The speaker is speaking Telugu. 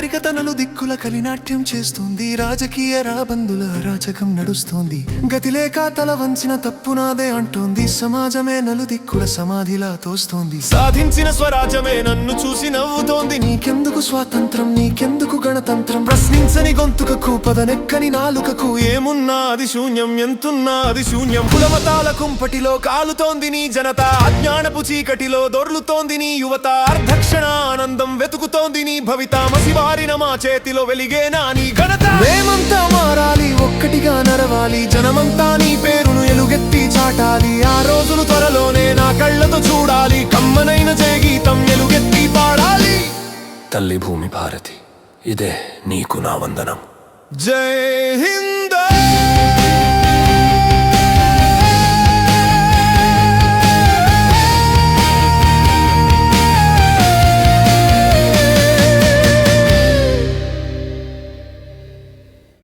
నాగరికత నలుదిక్కుల కలినాట్యం చేస్తుంది. రాజకీయ రాబందుల అరాచకం నడుస్తోంది. గతిలేక తల వంచిన తప్పు నాదే అంటోంది. సమాజమే నలుదిక్కుల సమాధిలా తోస్తోంది. సాధించిన స్వరాజ్యమే నన్ను చూసి నవ్వుతోంది. నీకెందుకు స్వాతంత్రం, నీకెందుకు గణతంత్రం? ప్రశ్నించని గొంతుకకు, పదనెక్కని నాలుకకు ఏమున్నా అది శూన్యం, ఎంతున్నా అది శూన్యం. కులమతాల కుంపటిలో కాలుతోంది నీ జనత, అజ్ఞానపు చీకటిలో దొర్లుతోంది నీ యువత. అర్ధక్షణ ఆనందం వెతుకుతోంది నీ భవిత, మసిబారిన మా చేతిలో వెలిగేనా నీ ఘనత. మేమంతా మారాలి, ఒక్కటిగా నరవాలి, జనమంతా నీ పేరును ఎలుగెత్తి చాటాలి. ఆ రోజులు త్వరలోనే నా కళ్ళతో చూడాలి, కమ్మనైన జయగీతం ఎలుగెత్తి పాడాలి. తల్లి భూమి భారతి, ఇదే నీకు నా వందనం. జై హింద్.